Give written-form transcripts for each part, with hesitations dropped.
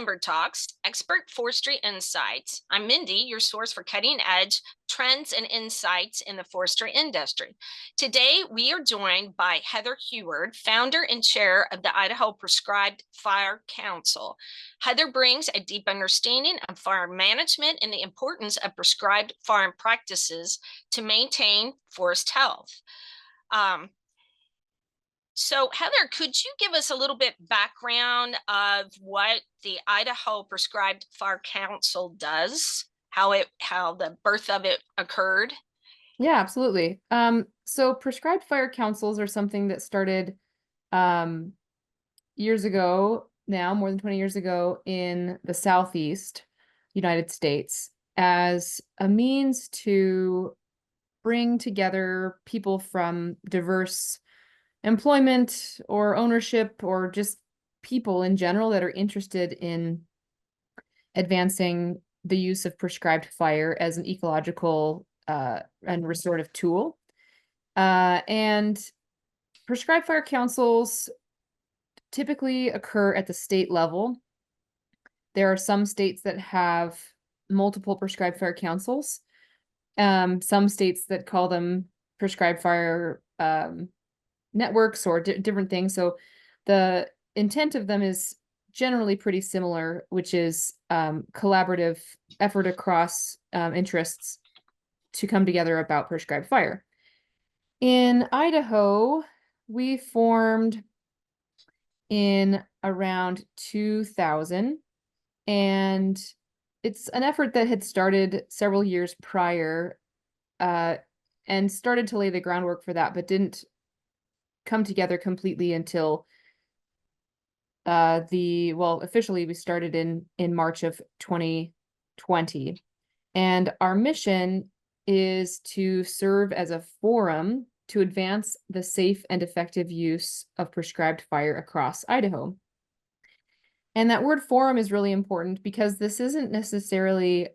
Timber Talks, Expert Forestry Insights. I'm Mindy, your source for cutting edge trends and insights in the forestry industry. Today, we are joined by Heather Heward, founder and chair of the Idaho Prescribed Fire Council. Heather brings a deep understanding of fire management and the importance of prescribed farm practices to maintain forest health. So Heather, could you give us a little bit background of what the Idaho Prescribed Fire Council does, how the birth of it occurred? Yeah, absolutely. So prescribed fire councils are something that started years ago now, more than 20 years ago in the Southeast United States as a means to bring together people from diverse employment or ownership or just people in general that are interested in advancing the use of prescribed fire as an ecological and restorative tool. And prescribed fire councils typically occur at the state level. There are some states that have multiple prescribed fire councils. Some states that call them prescribed fire networks or different things. So the intent of them is generally pretty similar, which is collaborative effort across interests to come together about prescribed fire. In Idaho, we formed in around 2000, and it's an effort that had started several years prior and started to lay the groundwork for that, but didn't come together completely until officially we started in March of 2020. And our mission is to serve as a forum to advance the safe and effective use of prescribed fire across Idaho. And that word forum is really important because this isn't necessarily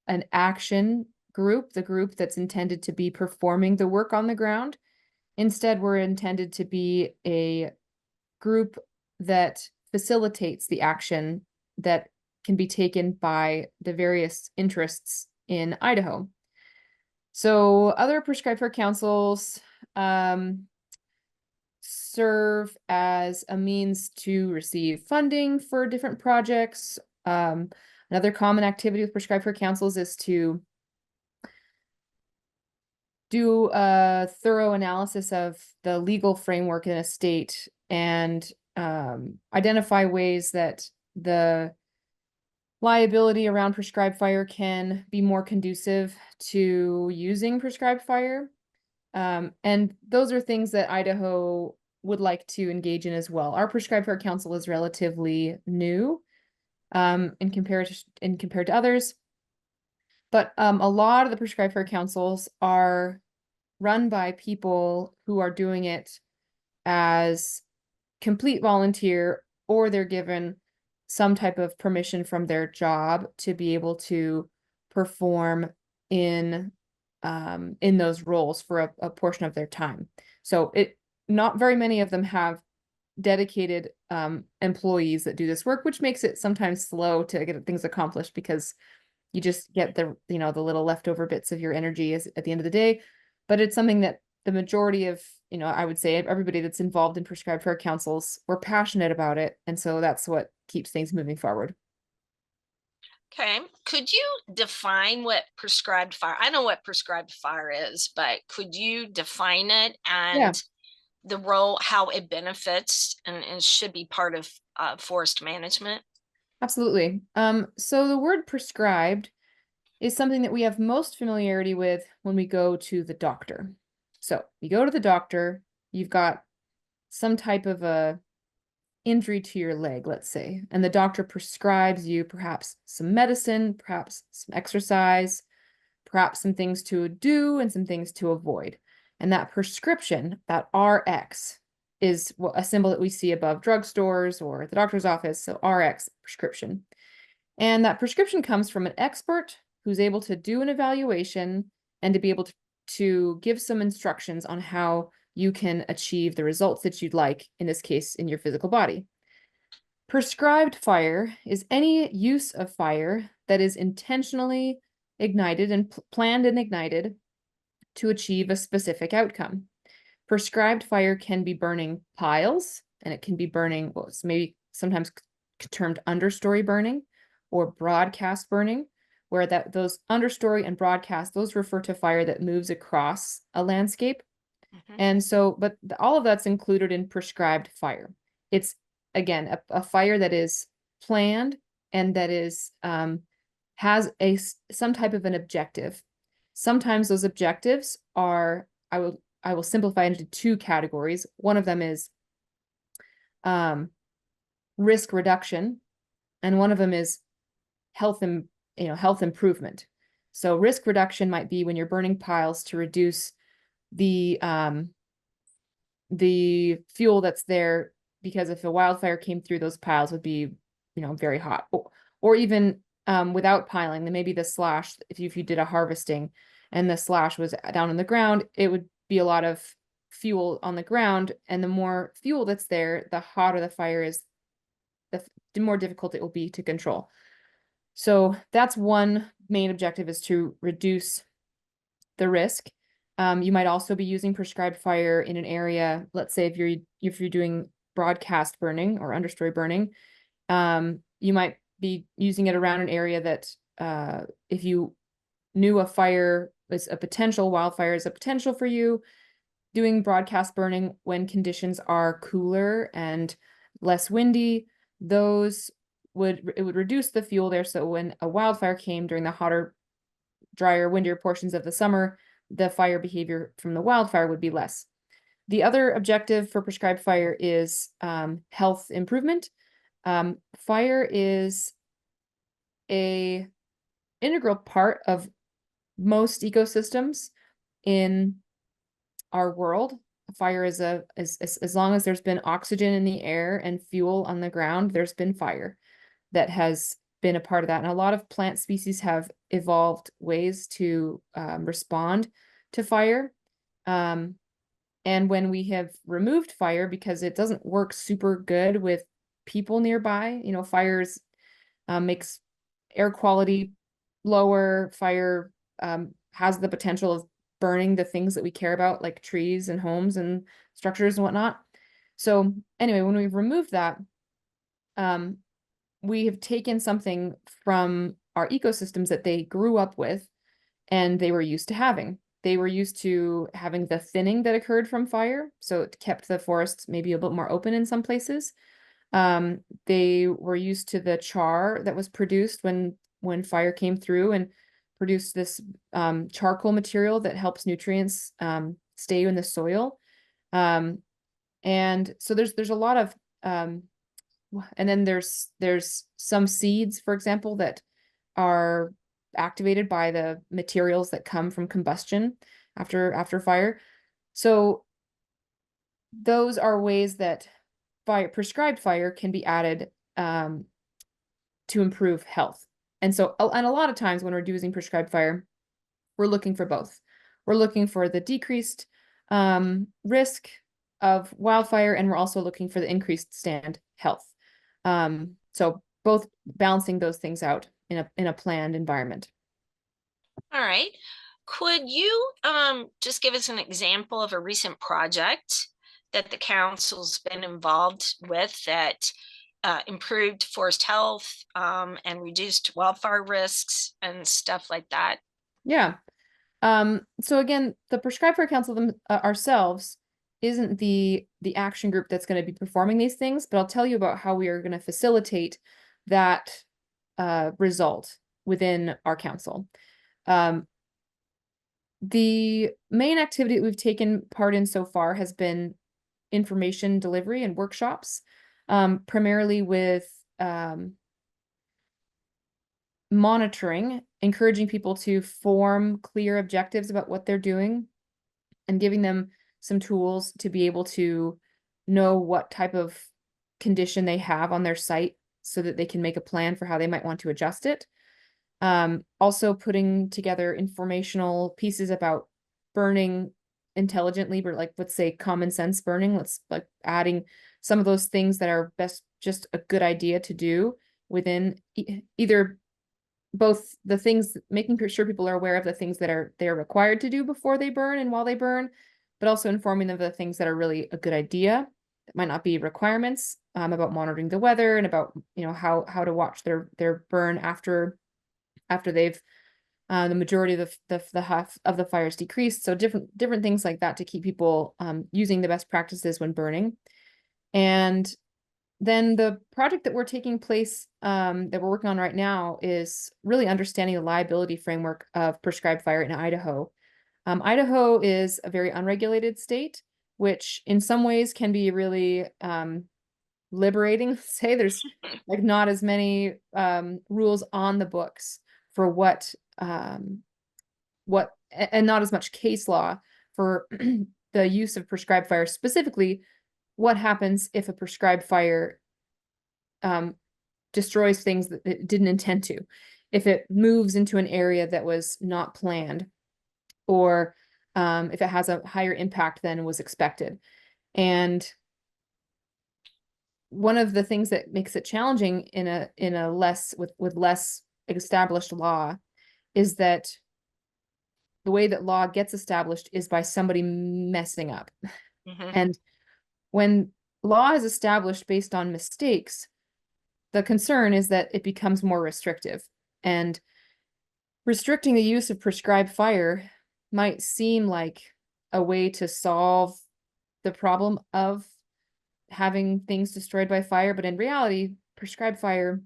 an action group, the group that's intended to be performing the work on the ground. Instead, we're intended to be a group that facilitates the action that can be taken by the various interests in Idaho. So other prescribed fire councils serve as a means to receive funding for different projects. Another common activity with prescribed fire councils is to do a thorough analysis of the legal framework in a state and identify ways that the liability around prescribed fire can be more conducive to using prescribed fire. And those are things that Idaho would like to engage in as well. Our Prescribed Fire Council is relatively new in compared to others. But a lot of the Prescribed Fire Councils are run by people who are doing it as complete volunteer, or they're given some type of permission from their job to be able to perform in those roles for a portion of their time. So not very many of them have dedicated employees that do this work, which makes it sometimes slow to get things accomplished because you just get the little leftover bits of your energy at the end of the day. But it's something that the majority of, I would say everybody that's involved in prescribed fire councils, we're passionate about it. And so that's what keeps things moving forward. Okay, could you define what prescribed fire? I know what prescribed fire is, but could you define it Yeah, and the role, how it benefits and should be part of forest management? absolutely. So the word prescribed is something that we have most familiarity with when we go to the doctor. So you go to the doctor, you've got some type of a injury to your leg, let's say, and the doctor prescribes you perhaps some medicine, perhaps some exercise, perhaps some things to do and some things to avoid. And that prescription, that RX, is a symbol that we see above drugstores or at the doctor's office. So RX, prescription. And that prescription comes from an expert who's able to do an evaluation and to be able to give some instructions on how you can achieve the results that you'd like, in this case, in your physical body. Prescribed fire is any use of fire that is intentionally ignited and planned and ignited to achieve a specific outcome. Prescribed fire can be burning piles, and it can be burning what's maybe sometimes termed understory burning or broadcast burning, where those understory and broadcast, those refer to fire that moves across a landscape. And so, but all of that's included in prescribed fire. It's, again, a fire that is planned and that is has some type of an objective. Sometimes those objectives are, I will simplify into two categories. One of them is risk reduction, and one of them is health improvement. So risk reduction might be when you're burning piles to reduce the fuel that's there, because if a wildfire came through, those piles would be, very hot. Or even without piling, then maybe the slash, if you did a harvesting and the slash was down on the ground, it would be a lot of fuel on the ground, and the more fuel that's there, the hotter the fire is, the more difficult it will be to control. So that's one main objective, is to reduce the risk. You might also be using prescribed fire in an area, let's say if you're doing broadcast burning or understory burning, you might be using it around an area that if you knew a fire was a potential, wildfire is a potential for you, doing broadcast burning when conditions are cooler and less windy, it would reduce the fuel there. So when a wildfire came during the hotter, drier, windier portions of the summer, the fire behavior from the wildfire would be less. The other objective for prescribed fire is health improvement. Fire is an integral part of most ecosystems in our world. Fire is as long as there's been oxygen in the air and fuel on the ground, there's been fire that has been a part of that. And a lot of plant species have evolved ways to respond to fire. And when we have removed fire, because it doesn't work super good with people nearby, fires makes air quality lower. Fire has the potential of burning the things that we care about, like trees and homes and structures and whatnot. So anyway, when we've removed that, we have taken something from our ecosystems that they grew up with and they were used to having. They were used to having the thinning that occurred from fire, so it kept the forests maybe a bit more open in some places. They were used to the char that was produced when fire came through and produced this charcoal material that helps nutrients stay in the soil. And so there's a lot of and then there's some seeds, for example, that are activated by the materials that come from combustion after fire. So those are ways that prescribed fire can be added to improve health. And so, and a lot of times when we're using prescribed fire, we're looking for both. We're looking for the decreased risk of wildfire, and we're also looking for the increased stand health. So both balancing those things out in a planned environment. All right. Could you just give us an example of a recent project that the council's been involved with that improved forest health and reduced wildfire risks and stuff like that? Yeah. So again, the Prescribed Fire Council ourselves isn't the action group that's going to be performing these things, but I'll tell you about how we are going to facilitate that result within our council. The main activity that we've taken part in so far has been information delivery and workshops, primarily with monitoring, encouraging people to form clear objectives about what they're doing and giving them some tools to be able to know what type of condition they have on their site so that they can make a plan for how they might want to adjust it. Also putting together informational pieces about burning intelligently, but like, let's say common sense burning, let's like adding some of those things that are best just a good idea to do within either both the things, making sure people are aware of the things that they're required to do before they burn and while they burn, but also informing them of the things that are really a good idea that might not be requirements, about monitoring the weather and about, how to watch their burn after they've the majority of the half of the fires decreased. So different things like that to keep people using the best practices when burning. And then the project that we're that we're working on right now is really understanding the liability framework of prescribed fire in Idaho. Idaho is a very unregulated state, which in some ways can be really liberating. Say there's like not as many rules on the books for and not as much case law for the use of prescribed fire, specifically what happens if a prescribed fire destroys things that it didn't intend to, if it moves into an area that was not planned, or if it has a higher impact than was expected. And one of the things that makes it challenging in a less with less established law is that the way that law gets established is by somebody messing up. Mhm. And when law is established based on mistakes, the concern is that it becomes more restrictive. And restricting the use of prescribed fire might seem like a way to solve the problem of having things destroyed by fire, but in reality, prescribed fire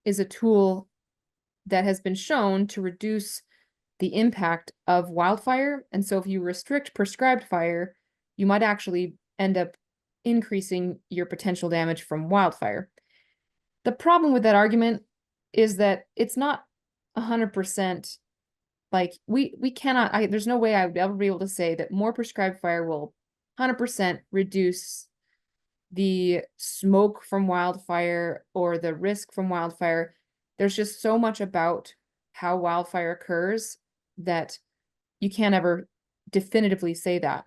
is a tool that has been shown to reduce the impact of wildfire. And so if you restrict prescribed fire, you might actually end up increasing your potential damage from wildfire. The problem with that argument is that it's not 100%. Like we cannot, there's no way I would ever be able to say that more prescribed fire will 100% reduce the smoke from wildfire or the risk from wildfire. There's just so much about how wildfire occurs that you can't ever definitively say that.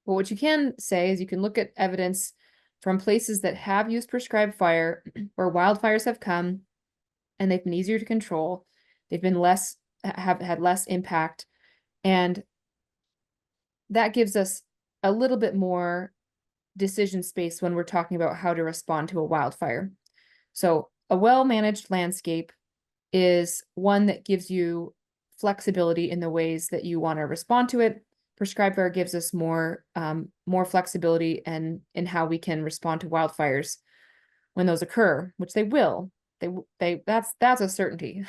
But what you can say is you can look at evidence from places that have used prescribed fire where wildfires have come and they've been easier to control. They've been have had less impact. And that gives us a little bit more decision space when we're talking about how to respond to a wildfire. So a well-managed landscape is one that gives you flexibility in the ways that you want to respond to it. Prescribed fire gives us more flexibility in how we can respond to wildfires when those occur, which they will. That's a certainty.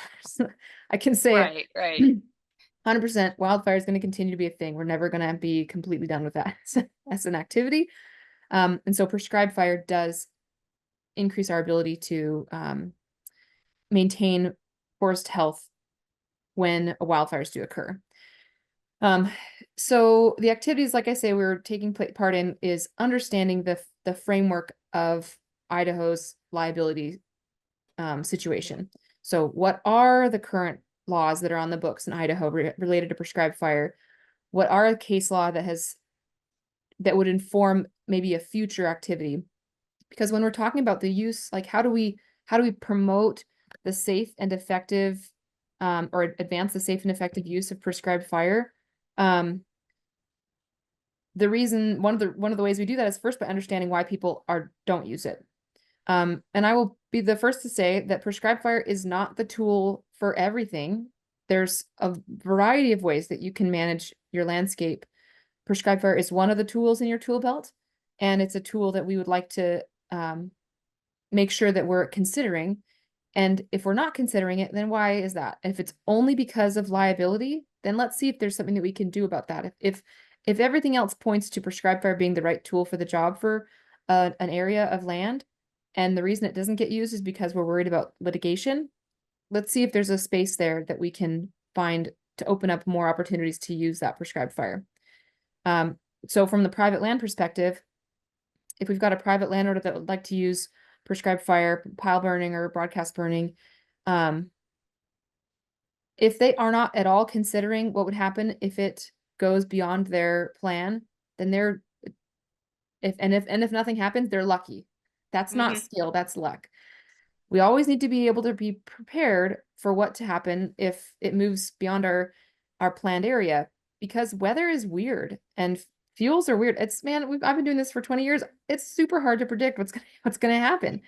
I can say Right. 100% wildfire is going to continue to be a thing. We're never going to be completely done with that as an activity. And so prescribed fire does increase our ability to maintain forest health when wildfires do occur. So the activities, like I say, we're taking part in is understanding the framework of Idaho's liability situation. So what are the current laws that are on the books in Idaho related to prescribed fire? What are a case law that would inform maybe a future activity? Because when we're talking about the use, like how do we promote the safe and effective or advance the safe and effective use of prescribed fire? The reason one of the ways we do that is first by understanding why people don't use it. And I will be the first to say that prescribed fire is not the tool for everything. There's a variety of ways that you can manage your landscape. Prescribed fire is one of the tools in your tool belt, and it's a tool that we would like to make sure that we're considering. And if we're not considering it, then why is that? If it's only because of liability, then let's see if there's something that we can do about that. If everything else points to prescribed fire being the right tool for the job for an area of land, and the reason it doesn't get used is because we're worried about litigation, let's see if there's a space there that we can find to open up more opportunities to use that prescribed fire. So from the private land perspective, if we've got a private landowner that would like to use prescribed fire, pile burning or broadcast burning, if they are not at all considering what would happen if it goes beyond their plan, then if nothing happens, they're lucky. That's not Mhm. skill, that's luck. We always need to be able to be prepared for what to happen if it moves beyond our planned area, because weather is weird and fuels are weird. It's man, I've been doing this for 20 years. It's super hard to predict what's gonna happen.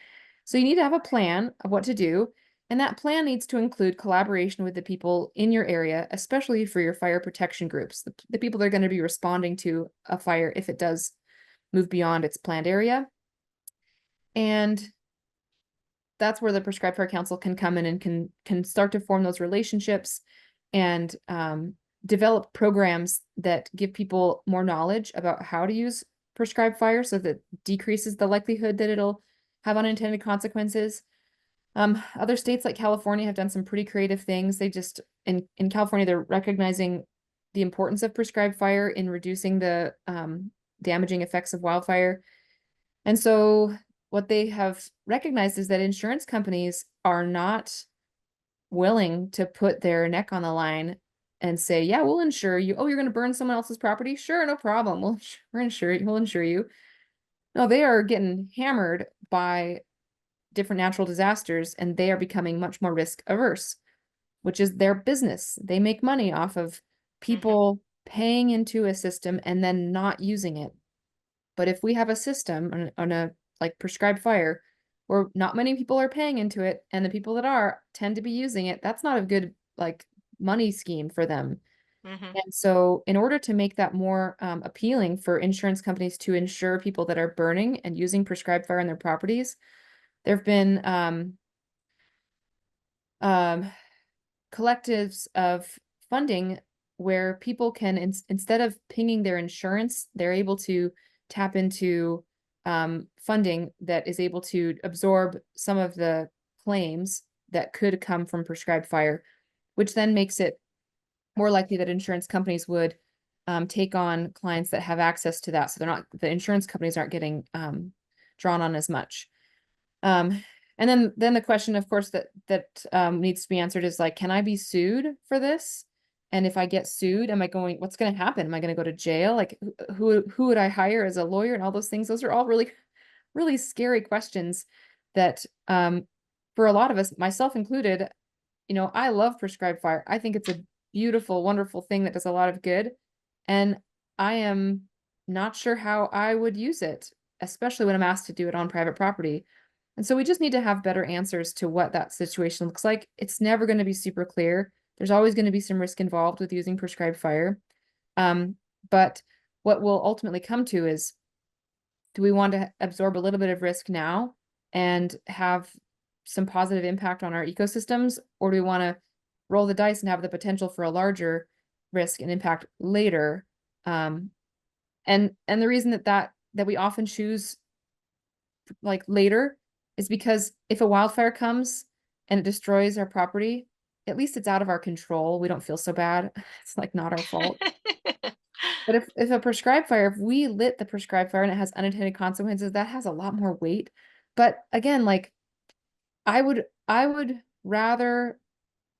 So you need to have a plan of what to do, and that plan needs to include collaboration with the people in your area, especially for your fire protection groups, the people that are going to be responding to a fire if it does move beyond its planned area. And that's where the Prescribed Fire Council can come in and can start to form those relationships and develop programs that give people more knowledge about how to use prescribed fire, so that decreases the likelihood that it'll have unintended consequences. Other states like California have done some pretty creative things. They just in California, they're recognizing the importance of prescribed fire in reducing the damaging effects of wildfire. And so what they have recognized is that insurance companies are not willing to put their neck on the line and say, yeah, we'll insure you. Oh, you're going to burn someone else's property? Sure, no problem. We'll insure you. No, they are getting hammered by different natural disasters, and they are becoming much more risk averse, which is their business. They make money off of Mhm. people paying into a system and then not using it. But if we have a system on a like prescribed fire where not many people are paying into it, and the people that are tend to be using it, that's not a good like money scheme for them. Mhm. And so in order to make that more appealing for insurance companies to insure people that are burning and using prescribed fire on their properties, there have been um, collectives of funding where people can, instead of pinging their insurance, they're able to tap into funding that is able to absorb some of the claims that could come from prescribed fire, which then makes it more likely that insurance companies would take on clients that have access to that. So the insurance companies aren't getting drawn on as much. Um, and then the question, of course, that needs to be answered is like, can I be sued for this? And if I get sued, what's going to happen? Am I going to go to jail? Like, who would I hire as a lawyer and all those things? Those are all really, really scary questions that, for a lot of us, myself included, I love prescribed fire. I think it's a beautiful, wonderful thing that does a lot of good. And I am not sure how I would use it, especially when I'm asked to do it on private property. And so we just need to have better answers to what that situation looks like. It's never going to be super clear. There's always going to be some risk involved with using prescribed fire. But what we'll ultimately come to is, do we want to absorb a little bit of risk now and have some positive impact on our ecosystems, or do we want to roll the dice and have the potential for a larger risk and impact later? And the reason that we often choose like later is because if a wildfire comes and it destroys our property, at least it's out of our control. We don't feel so bad. It's like not our fault. But if a prescribed fire, if we lit the prescribed fire and it has unintended consequences, that has a lot more weight. But again, like I would rather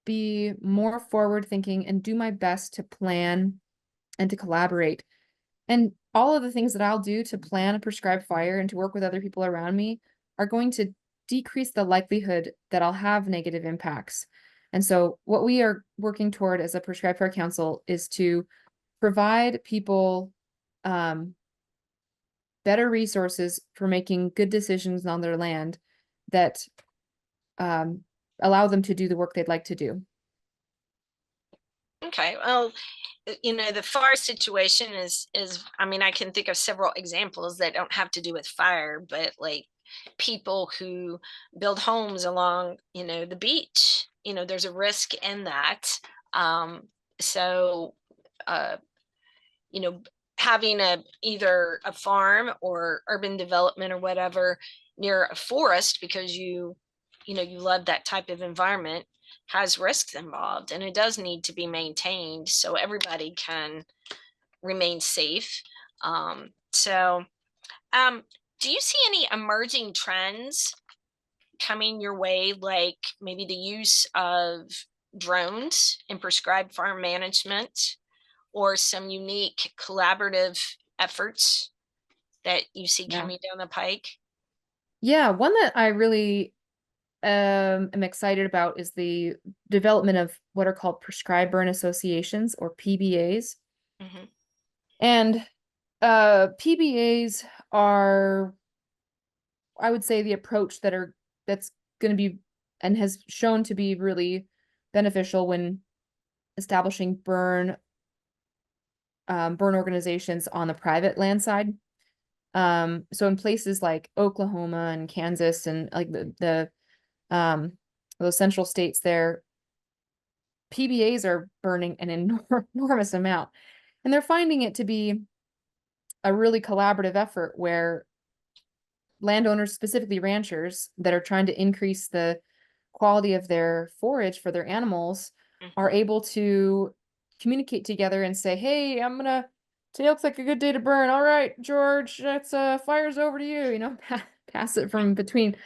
be more forward thinking and do my best to plan and to collaborate. And all of the things that I'll do to plan a prescribed fire and to work with other people around me are going to decrease the likelihood that I'll have negative impacts. And so what we are working toward as a prescribed fire council is to provide people um, better resources for making good decisions on their land that um, allow them to do the work they'd like to do. Okay, well, the fire situation is I mean, I can think of several examples that don't have to do with fire, but like people who build homes along, the beach, there's a risk in that. So uh you know having either a farm or urban development or whatever near a forest, because you love that type of environment, has risks involved, and it does need to be maintained so everybody can remain safe. So, do you see any emerging trends coming your way, like maybe the use of drones in prescribed farm management, or some unique collaborative efforts that you see Yeah. coming down the pike? Yeah, one that I really am excited about is the development of what are called prescribed burn associations, or PBAs. Mhm. And PBAs are, I would say, the approach that's going to be and has shown to be really beneficial when establishing burn organizations on the private land side. So in places like Oklahoma and Kansas and like the those central states there, PBAs are burning an enormous amount. And they're finding it to be a really collaborative effort where landowners, specifically ranchers, that are trying to increase the quality of their forage for their animals, are Mhm. able to communicate together and say, "Hey, today looks like a good day to burn. All right, George, that's fire's over to you." Pass it from between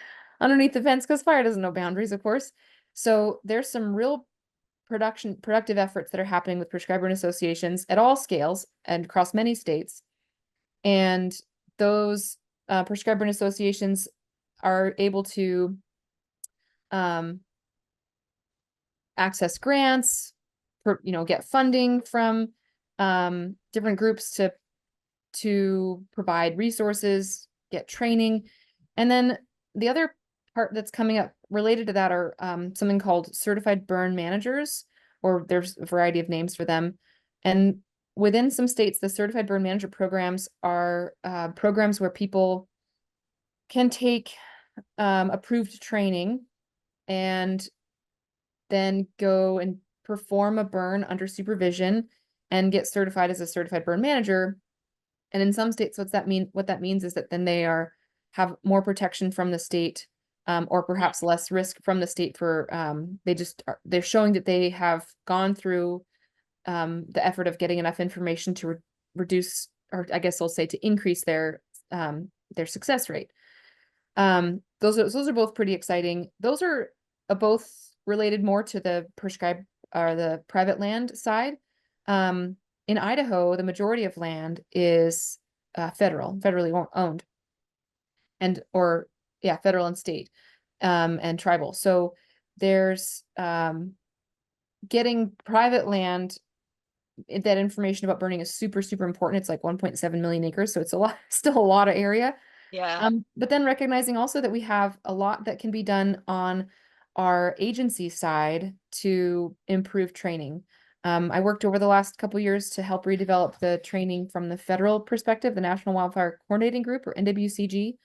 underneath the fence because fire doesn't know boundaries, of course. So there's some real productive efforts that are happening with prescribed burn associations at all scales and across many states. And those prescribed burn associations are able to um, access grants, get funding from different groups to provide resources, get training. And then the other part that's coming up related to that are something called certified burn managers, or there's a variety of names for them. And within some states, the certified burn manager programs are programs where people can take approved training and then go and perform a burn under supervision and get certified as a certified burn manager. And in some states, what that means is that then have more protection from the state, or perhaps less risk from the state for they're showing that they have gone through the effort of getting enough information to reduce, or I guess I'll say to increase their success rate. Those are both pretty exciting. Those are both related more to the prescribed or the private land side. Um, in Idaho, the majority of land is federally owned, and or yeah, federal and state, and tribal. So there's getting private land. That information about burning is super, super important. It's like 1.7 million acres, so it's a lot, still a lot of area. Yeah. But then recognizing also that we have a lot that can be done on our agency side to improve training. I worked over the last couple years to help redevelop the training from the federal perspective, the National Wildfire Coordinating Group, or NWCG.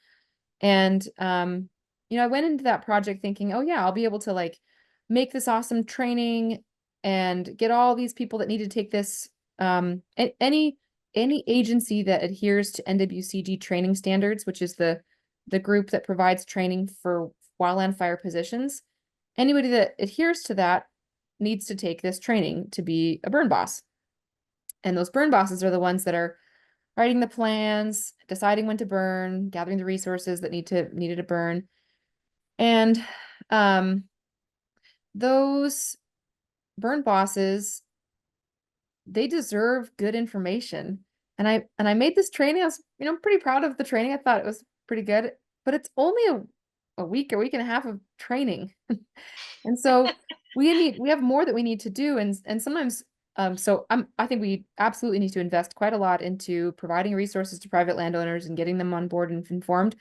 And I went into that project thinking, oh yeah, I'll be able to like make this awesome training and get all these people that need to take this. Any agency that adheres to NWCG training standards, which is the group that provides training for wildland fire positions, anybody that adheres to that needs to take this training to be a burn boss. And those burn bosses are the ones that are writing the plans, deciding when to burn, gathering the resources that needed to burn. And um, those burn bosses, they deserve good information. And I made this training. I was, pretty proud of the training. I thought it was pretty good, but it's only a week and a half of training. And so we have more that we need to do. And sometimes I think we absolutely need to invest quite a lot into providing resources to private landowners and getting them on board and informed.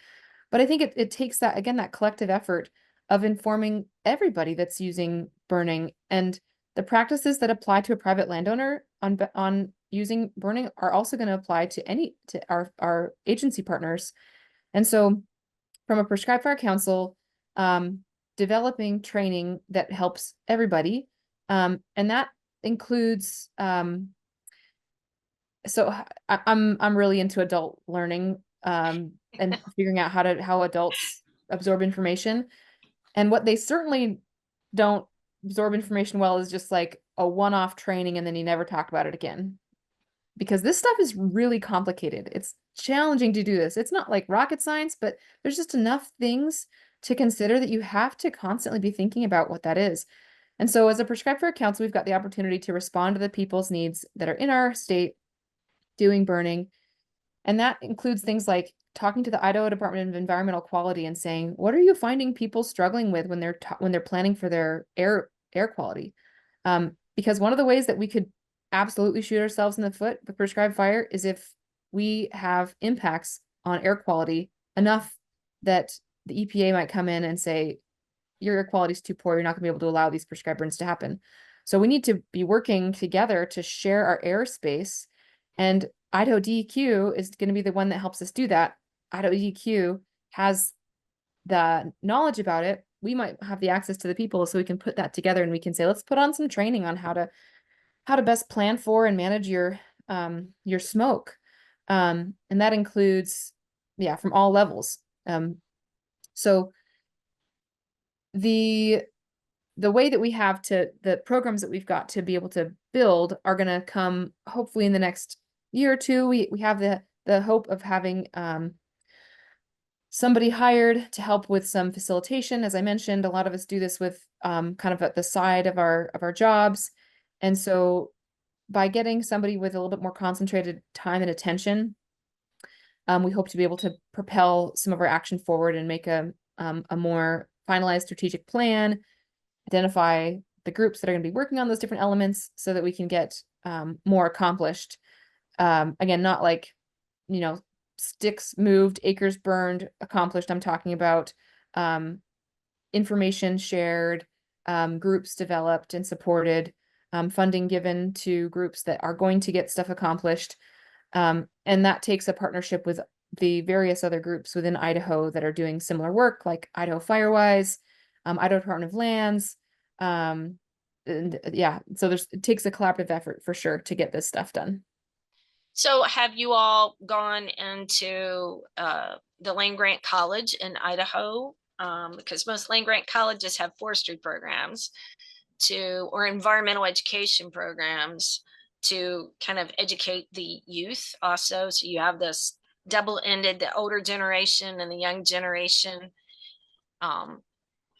But I think it takes that, again, that collective effort of informing everybody that's using burning, and the practices that apply to a private landowner on using burning are also going to apply to our agency partners. And so from a prescribed fire council, um, developing training that helps everybody. And that includes, I'm really into adult learning, and figuring out how adults absorb information. And what they certainly don't absorb information well is just like a one-off training and then you never talk about it again. Because this stuff is really complicated. It's challenging to do this. It's not like rocket science, but there's just enough things to consider that you have to constantly be thinking about what that is. And so as a prescribed fire council, we've got the opportunity to respond to the people's needs that are in our state doing burning. And that includes things like talking to the Idaho Department of Environmental Quality and saying, what are you finding people struggling with when they're planning for their air quality? Because one of the ways that we could absolutely shoot ourselves in the foot with prescribed fire is if we have impacts on air quality enough that the EPA might come in and say, your air quality is too poor, you're not going to be able to allow these prescribed burns to happen. So we need to be working together to share our airspace. And Idaho DEQ is going to be the one that helps us do that. Idaho DEQ has the knowledge about it. We might have the access to the people, so we can put that together and we can say, let's put on some training on how to best plan for and manage your smoke. And that includes, yeah, from all levels. So the way that we have to, the programs that we've got to be able to build are going to come hopefully in the next year or two. We have the hope of having somebody hired to help with some facilitation. As I mentioned, a lot of us do this with kind of at the side of our jobs. And so by getting somebody with a little bit more concentrated time and attention, we hope to be able to propel some of our action forward and make a more finalized strategic plan, identify the groups that are going to be working on those different elements so that we can get more accomplished. Again, not like, sticks moved, acres burned, accomplished. I'm talking about information shared, groups developed and supported, funding given to groups that are going to get stuff accomplished. And that takes a partnership with the various other groups within Idaho that are doing similar work, like Idaho Firewise, Idaho Department of Lands. And yeah, so it takes a collaborative effort for sure to get this stuff done. So have you all gone into the land grant college in Idaho? Because most land grant colleges have forestry programs or environmental education programs to kind of educate the youth also. So you have this double-ended, the older generation and the young generation,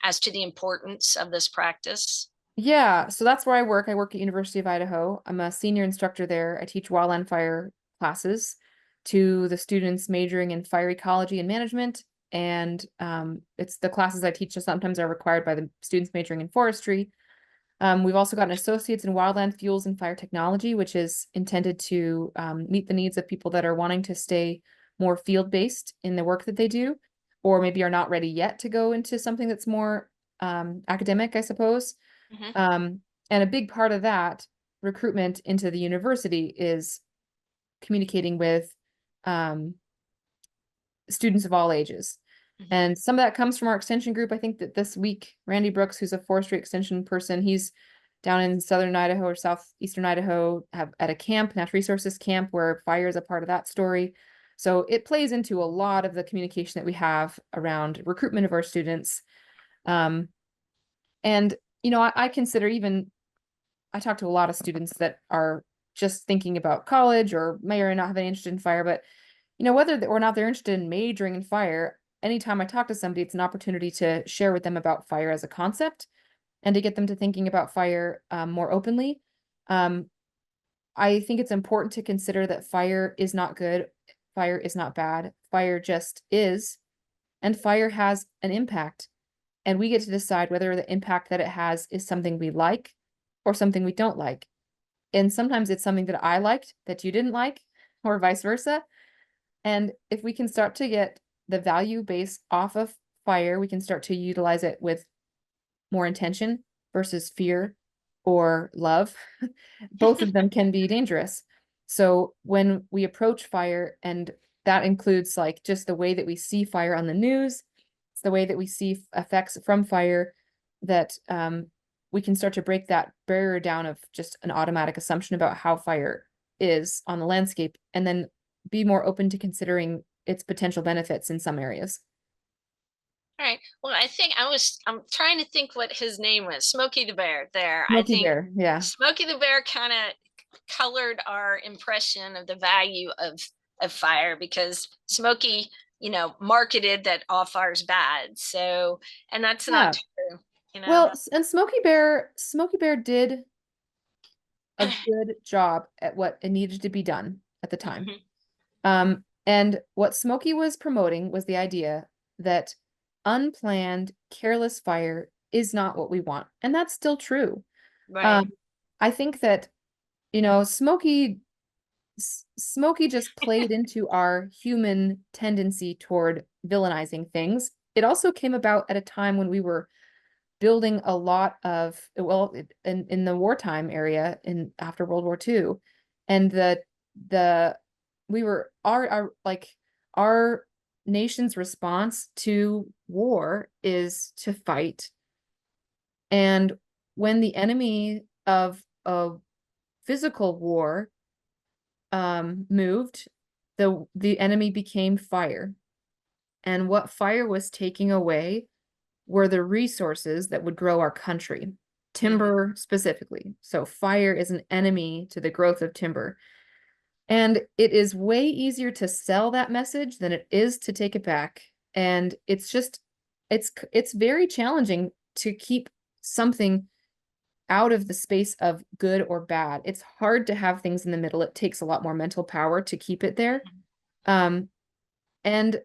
as to the importance of this practice. Yeah, so that's where I work. I work at University of Idaho. I'm a senior instructor there. I teach wildland fire classes to the students majoring in fire ecology and management. And it's the classes I teach sometimes are required by the students majoring in forestry. We've also got an associates in wildland fuels and fire technology, which is intended to meet the needs of people that are wanting to stay more field-based in the work that they do, or maybe are not ready yet to go into something that's more academic, I suppose. Mhm. And a big part of that recruitment into the university is communicating with students of all ages. Mhm. And some of that comes from our extension group. I think that this week, Randy Brooks, who's a forestry extension person, he's down in southern Idaho or southeastern Idaho at a camp, natural resources camp, where fire is a part of that story. So it plays into a lot of the communication that we have around recruitment of our students. And I consider I talk to a lot of students that are just thinking about college or may or may not have any interest in fire, but whether or not they're interested in majoring in fire, anytime I talk to somebody, it's an opportunity to share with them about fire as a concept and to get them to thinking about fire more openly. I think it's important to consider that fire is not good. Fire is not bad. Fire just is. And fire has an impact. And we get to decide whether the impact that it has is something we like or something we don't like. And sometimes it's something that I liked that you didn't like, or vice versa. And if we can start to get the value base off of fire, we can start to utilize it with more intention versus fear or love. Both of them can be dangerous. So when we approach fire, and that includes like just the way that we see fire on the news, it's the way that we see effects from fire, that we can start to break that barrier down of just an automatic assumption about how fire is on the landscape, and then be more open to considering its potential benefits in some areas. All right. Well, I'm trying to think what his name was. Smokey the Bear there. I Smokey think Bear, yeah. Smokey the Bear kind of colored our impression of the value of fire, because Smokey, marketed that all fire is bad. So, and that's not Yeah. true, you know. Well, and Smokey Bear did a good job at what it needed to be done at the time. Mhm. And what Smokey was promoting was the idea that unplanned, careless fire is not what we want. And that's still true. Right. Um, I think that, Smokey just played into our human tendency toward villainizing things. It also came about at a time when we were building a lot of, well, in the wartime area in after World War II. And the we were our like our nation's response to war is to fight. And when the enemy of a physical war moved, the enemy became fire. And what fire was taking away were the resources that would grow our country, Mhm. timber specifically. So fire is an enemy to the growth of timber. And it is way easier to sell that message than it is to take it back. And it's very challenging to keep something out of the space of good or bad. It's hard to have things in the middle. It takes a lot more mental power to keep it there. Um, and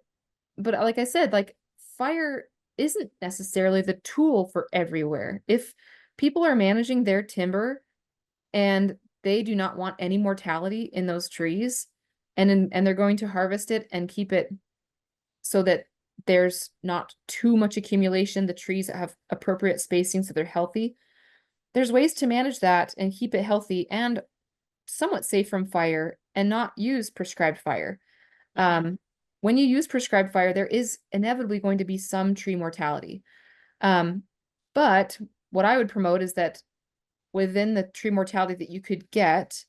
but like I said, like fire isn't necessarily the tool for everywhere. If people are managing their timber and they do not want any mortality in those trees, and they're going to harvest it and keep it so that there's not too much accumulation, the trees have appropriate spacing so they're healthy. There's ways to manage that and keep it healthy and somewhat safe from fire and not use prescribed fire. Mhm. When you use prescribed fire, there is inevitably going to be some tree mortality. Um, but what I would promote is that within the tree mortality that you could get,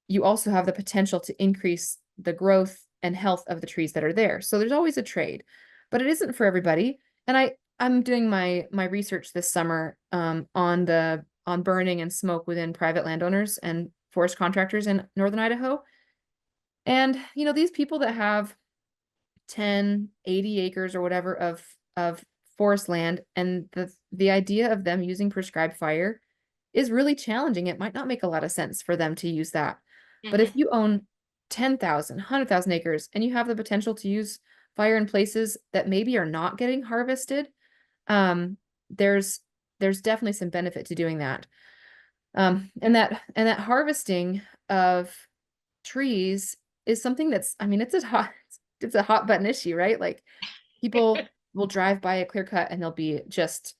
you also have the potential to increase the growth and health of the trees that are there. So there's always a trade, but it isn't for everybody. And I'm doing my research this summer on burning and smoke within private landowners and forest contractors in northern Idaho. And these people that have 10, 80 acres or whatever of forest land, and the idea of them using prescribed fire is really challenging. It might not make a lot of sense for them to use that. But if Mhm. you own 10,000, 100,000 acres and you have the potential to use fire in places that maybe are not getting harvested, um, there's there's definitely some benefit to doing that. And that harvesting of trees is something that's, I mean, it's a hot button issue, right? Like people will drive by a clear cut and they'll be just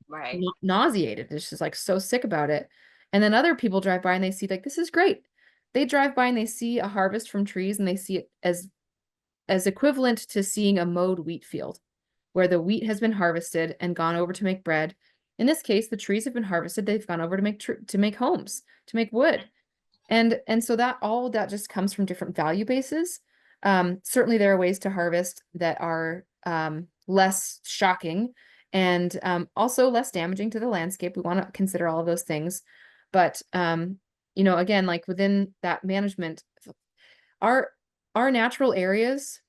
Right. nauseated. It's just like so sick about it. And then other people drive by and they see like, this is great. They drive by and they see a harvest from trees and they see it as equivalent to seeing a mowed wheat field where the wheat has been harvested and gone over to make bread. In this case, the trees have been harvested. They've gone over to make homes, to make wood. And so that all that just comes from different value bases. Certainly there are ways to harvest that are less shocking and also less damaging to the landscape. We want to consider all of those things. But again, like within that management, our our natural areas,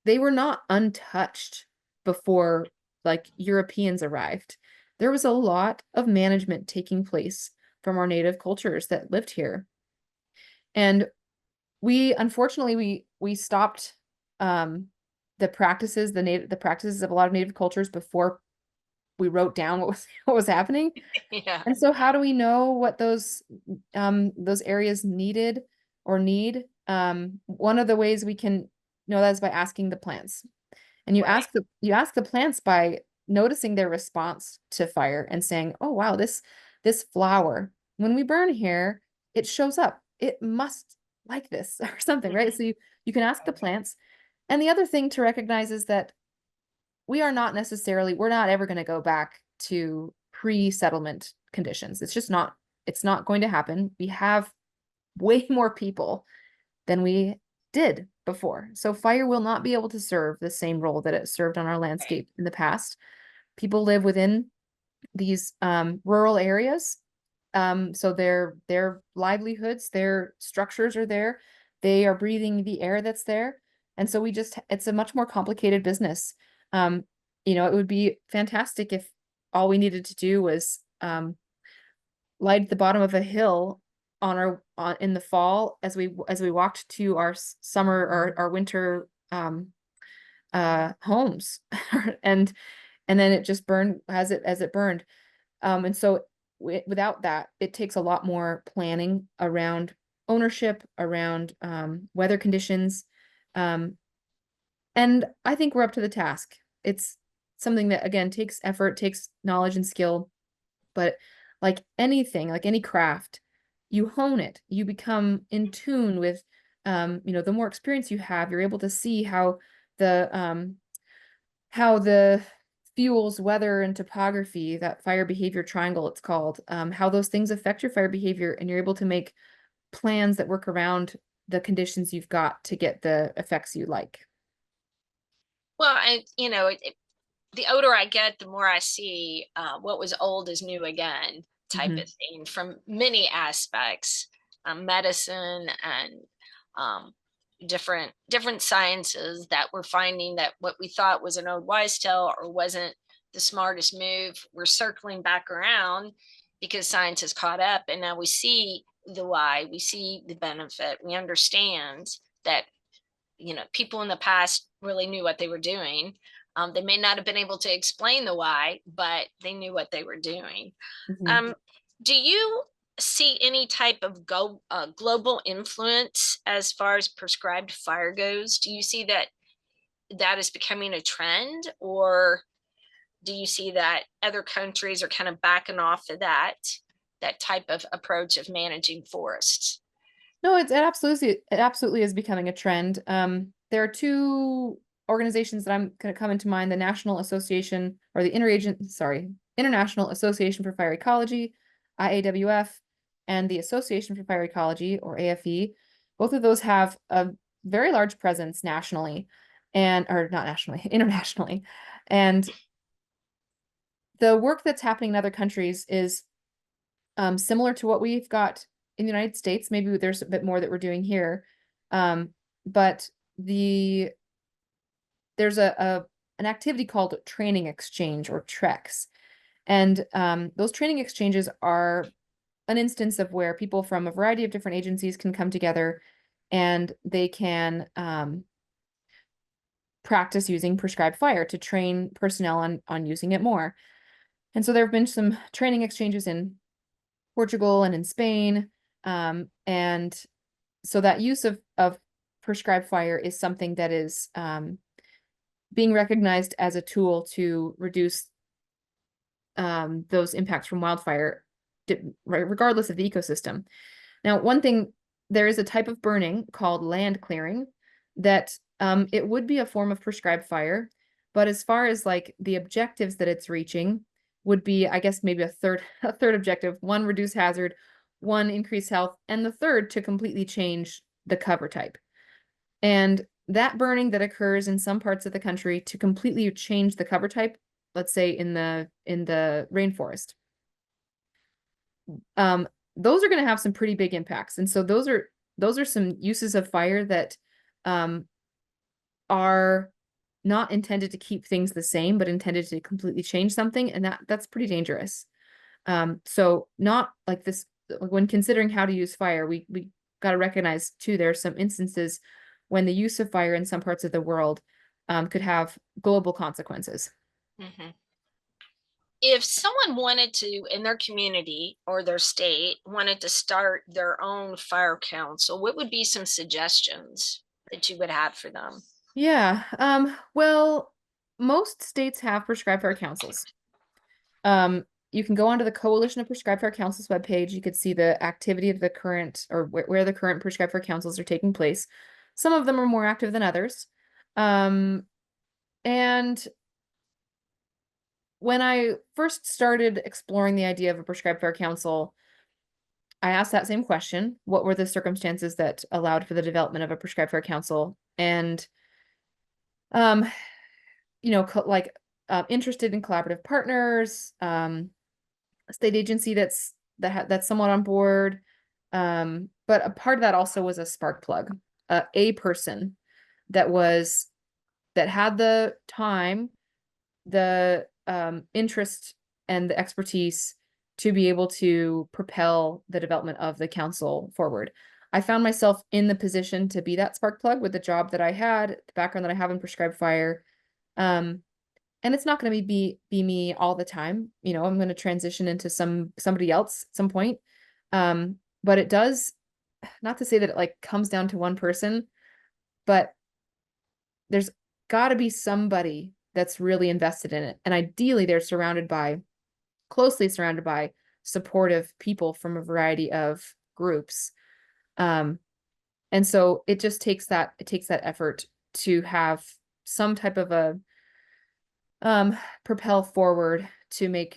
they were not untouched before like Europeans arrived. There was a lot of management taking place from our native cultures that lived here. And we unfortunately we stopped um the practices of a lot of native cultures before we wrote down what was what was happening. Yeah. And so how do we know what those areas needed or need? One of the ways we can know that is by asking the plants. And Right. you ask the plants by noticing their response to fire and saying, "Oh wow, this flower, when we burn here, it shows up. It must like this," or something, right? Mhm. So you can ask the plants. And the other thing to recognize is that we're not ever going to go back to pre-settlement conditions. It's not going to happen. We have way more people than we did before. So fire will not be able to serve the same role that it served on our Right. landscape in the past. People live within these rural areas. So their livelihoods, their structures are there. They are breathing the air that's there. And so it's a much more complicated business. Um, it would be fantastic if all we needed to do was light the bottom of a hill in the fall as we walked to our summer or our winter homes and then it just burned as it burned. And so without that, it takes a lot more planning around ownership, around weather conditions. And I think we're up to the task. It's something that, again, takes effort, takes knowledge and skill. But like anything, like any craft, you hone it. You become in tune with, the more experience you have, you're able to see how the fuels, weather, and topography, that fire behavior triangle it's called, how those things affect your fire behavior, and you're able to make plans that work around the conditions you've got to get the effects you like. Well, the older I get, the more I see what was old is new again type Mhm. of thing from many aspects, medicine and um, different sciences that we're finding that what we thought was an old wise tale or wasn't the smartest move, we're circling back around because science has caught up, and now we see the why, we see the benefit, we understand that people in the past really knew what they were doing. They may not have been able to explain the why, but they knew what they were doing. Mhm. Um, do you see any type of global influence as far as prescribed fire goes? Do you see that is becoming a trend, or do you see that other countries are kind of backing off of that type of approach of managing forests? No, it absolutely is becoming a trend. There are two organizations that I'm going to come into mind: the National Association or the International Association for Fire Ecology, IAWF, and the Association for Fire Ecology, or AFE. Both of those have a very large presence nationally, or not nationally, internationally. And the work that's happening in other countries is similar to what we've got in the United States. Maybe there's a bit more that we're doing here. But there's an activity called training exchange, or TREX. And those training exchanges are an instance of where people from a variety of different agencies can come together and they can practice using prescribed fire to train personnel on using it more. And so there have been some training exchanges in Portugal and in Spain. And so that use of prescribed fire is something that is being recognized as a tool to reduce those impacts from wildfire, regardless of the ecosystem. Now, one thing, there is a type of burning called land clearing that it would be a form of prescribed fire, but as far as like the objectives that it's reaching would be, I guess, maybe a third objective: one, reduce hazard; one, increase health; and the third, to completely change the cover type. And that burning that occurs in some parts of the country to completely change the cover type, let's say in the rainforest, um, those are going to have some pretty big impacts. And so those are some uses of fire that are not intended to keep things the same, but intended to completely change something, and that's pretty dangerous. So not like this, when considering how to use fire, we got to recognize too, there are some instances when the use of fire in some parts of the world could have global consequences. Mm-hmm. If someone wanted to, in their community or their state, wanted to start their own fire council, what would be some suggestions that you would have for them? Yeah. Well, most states have prescribed fire councils. You can go onto the Coalition of Prescribed Fire Councils webpage. You could see the activity of the current, or where the current prescribed fire councils are taking place. Some of them are more active than others. And when I first started exploring the idea of a prescribed fire council, I asked that same question: what were the circumstances that allowed for the development of a prescribed fire council? And um, interested in collaborative partners, a state agency that's somewhat on board. But a part of that also was a spark plug, a person that had the time, the interest, and the expertise to be able to propel the development of the council forward. I found myself in the position to be that spark plug with the job that I had, the background that I have in prescribed fire. And it's not going to be me all the time. You know, I'm going to transition into somebody else at some point. But it does, not to say that it like comes down to one person, but there's got to be somebody that's really invested in it. And ideally they're closely surrounded by supportive people from a variety of groups. And so it just takes that effort to have some type of a propel forward to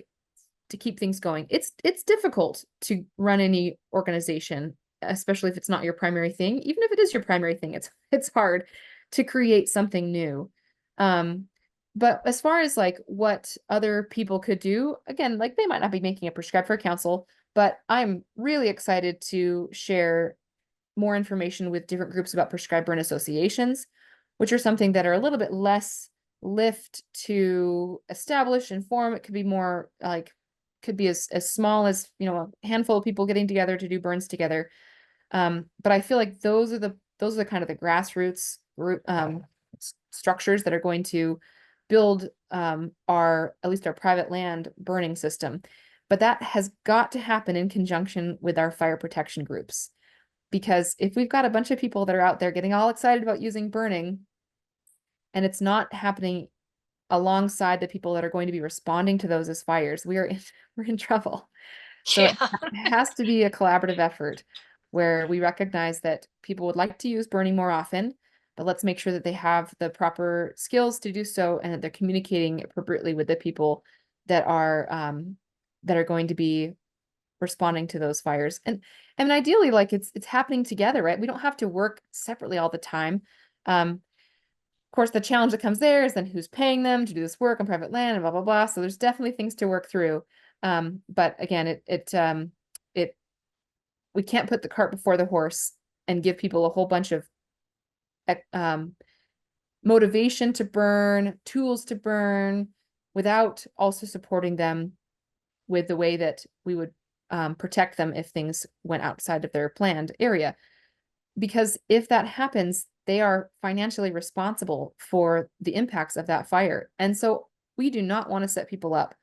keep things going. It's difficult to run any organization, especially if it's not your primary thing. Even if it is your primary thing, it's hard to create something new. But as far as like what other people could do, again, like they might not be making a prescribed fire council, but I'm really excited to share more information with different groups about prescribed burn associations, which are something that are a little bit less lift to establish and form. It could be more like, could be as small as, you know, a handful of people getting together to do burns together. But I feel like those are the kind of the grassroots group structures that are going to build at least our private land burning system. But that has got to happen in conjunction with our fire protection groups. Because if we've got a bunch of people that are out there getting all excited about using burning, and it's not happening alongside the people that are going to be responding to those as fires, we're in trouble. So Yeah. it has to be a collaborative effort where we recognize that people would like to use burning more often, but let's make sure that they have the proper skills to do so and that they're communicating appropriately with the people that are going to be responding to those fires. And ideally, like it's happening together, right? We don't have to work separately all the time. Of course, the challenge that comes there is then who's paying them to do this work on private land and blah, blah, blah. So there's definitely things to work through. But again, we can't put the cart before the horse and give people a whole bunch of motivation to burn, tools to burn, without also supporting them with the way that we would protect them if things went outside of their planned area. Because if that happens, they are financially responsible for the impacts of that fire. And so we do not want to set people up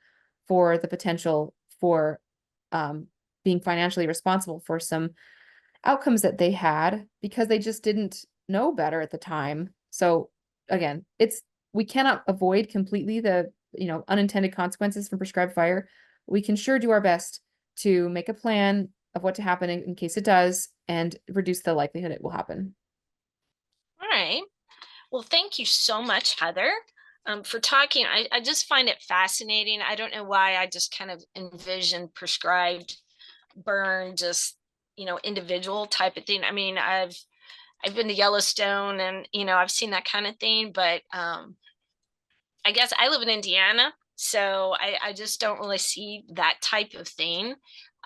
for the potential for being financially responsible for some outcomes that they had because they just didn't know better at the time. So again, we cannot avoid completely the, you know, unintended consequences from prescribed fire. We can sure do our best to make a plan of what to happen in case it does and reduce the likelihood it will happen. All right. Well, thank you so much, Heather, for talking. I just find it fascinating. I don't know why I just kind of envisioned prescribed burn, just, you know, individual type of thing. I mean, I've been to Yellowstone and, you know, I've seen that kind of thing, but I guess I live in Indiana, so I just don't really see that type of thing.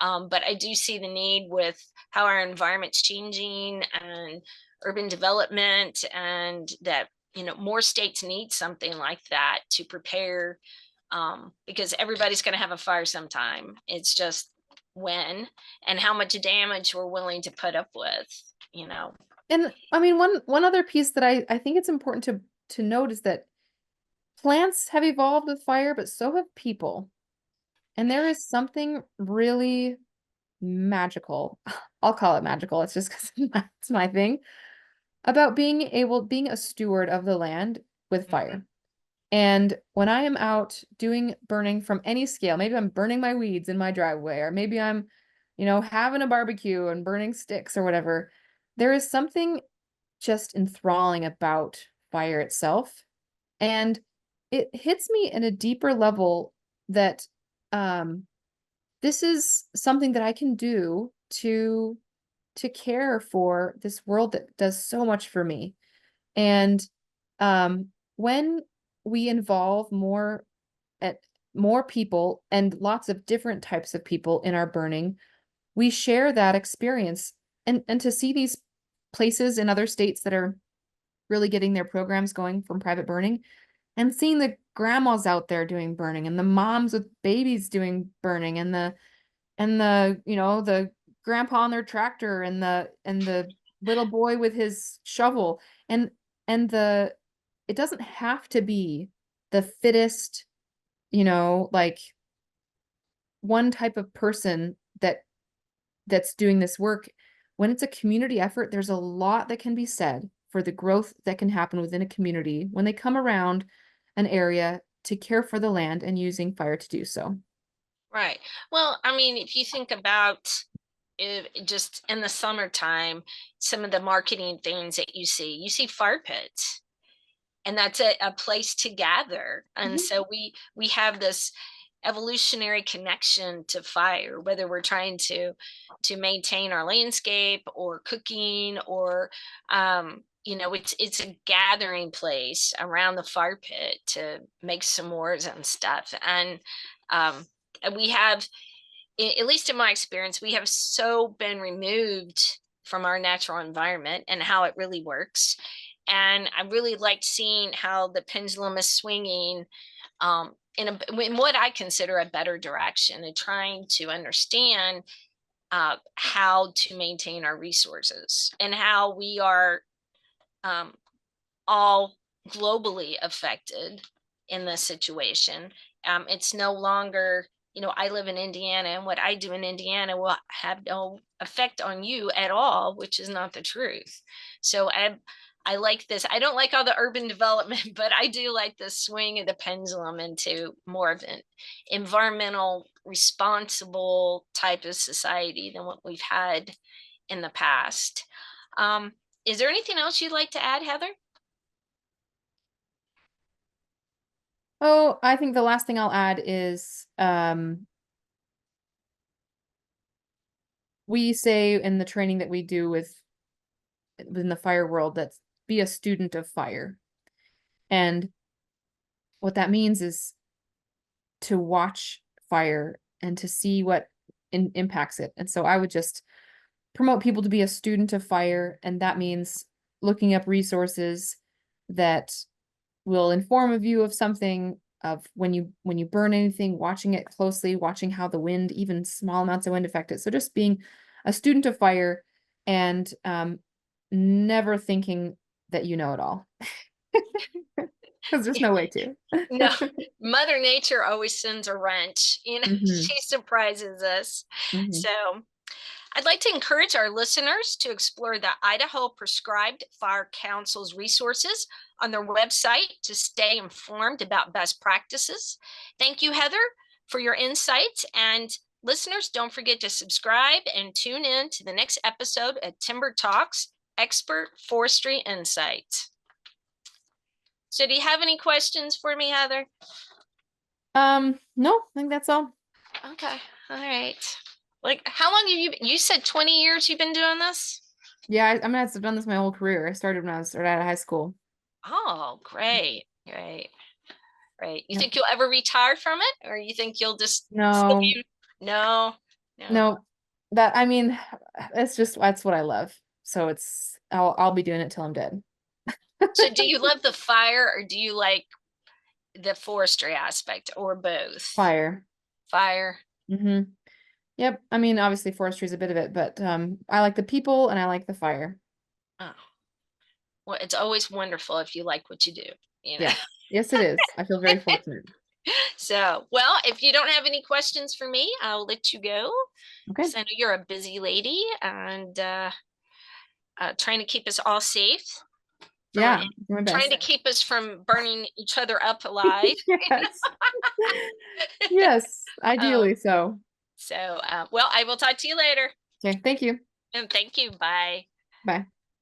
But I do see the need with how our environment's changing and urban development, and that, you know, more states need something like that to prepare, because everybody's going to have a fire sometime. It's just when and how much damage we're willing to put up with, you know. And I mean, one other piece that I think it's important to note is that plants have evolved with fire, but so have people. And there is something really magical. I'll call it magical. It's just because it's my thing about being a steward of the land with fire. And when I am out doing burning from any scale, maybe I'm burning my weeds in my driveway, or maybe I'm, you know, having a barbecue and burning sticks or whatever, there is something just enthralling about fire itself. And it hits me in a deeper level that this is something that I can do to care for this world that does so much for me. And when we involve more people and lots of different types of people in our burning, we share that experience. And to see these places in other states that are really getting their programs going from private burning, and seeing the grandmas out there doing burning and the moms with babies doing burning and the and the, the grandpa on their tractor, and the little boy with his shovel, and it doesn't have to be the fittest, like one type of person that's doing this work. When it's a community effort, there's a lot that can be said for the growth that can happen within a community when they come around an area to care for the land and using fire to do so. Right. Well, I mean, if you think about it, just in the summertime, some of the marketing things that you see fire pits, and that's a place to gather. And Mhm. so we have this evolutionary connection to fire, whether we're trying to maintain our landscape or cooking or it's a gathering place around the fire pit to make s'mores and stuff. Um, and we have, at least in my experience, we have so been removed from our natural environment and how it really works. And I really liked seeing how the pendulum is swinging in what I consider a better direction and trying to understand how to maintain our resources and how we are um, all globally affected in this situation. It's no longer, I live in Indiana, and what I do in Indiana will have no effect on you at all, which is not the truth. So I like this. I don't like all the urban development, but I do like the swing of the pendulum into more of an environmental, responsible type of society than what we've had in the past. Um, is there anything else you'd like to add, Heather? Oh, I think the last thing I'll add is we say in the training that we do within the fire world, that's be a student of fire. And what that means is to watch fire and to see what impacts it. And so I would just promote people to be a student of fire, and that means looking up resources that will inform a view of something, of when you burn anything, watching it closely, watching how the wind, even small amounts of wind, affect it. So just being a student of fire, and never thinking that you know it all, because there's no way to. No, Mother Nature always sends a wrench. Hmm. She surprises us. Hmm. So I'd like to encourage our listeners to explore the Idaho Prescribed Fire Council's resources on their website to stay informed about best practices. Thank you, Heather, for your insights. And listeners, don't forget to subscribe and tune in to the next episode of Timber Talks Expert Forestry Insights. So, do you have any questions for me, Heather? No, I think that's all. Okay. All right. Like, how long have you said 20 years you've been doing this? Yeah, I mean, I've done this my whole career. I started when I was right out of high school. Oh, great. Great. Great. You Yep. think you'll ever retire from it, or you think you'll just still No, be? No, no. no, that, I mean, it's just, that's what I love. So I'll be doing it till I'm dead. So, do you love the fire, or do you like the forestry aspect, or both? Fire. Fire. Hmm. Yep. I mean, obviously forestry is a bit of it, but I like the people and I like the fire. Oh, well, it's always wonderful if you like what you do, you know. Yeah. Yes, it is. I feel very fortunate. So, well, if you don't have any questions for me, I'll let you go Okay. because I know you're a busy lady and trying to keep us all safe from Yeah, do my trying to best. keep us from burning each other up alive. Yes. Yes, um, ideally so. so, well, I will talk to you later. Okay, thank you. And thank you. Bye. Bye.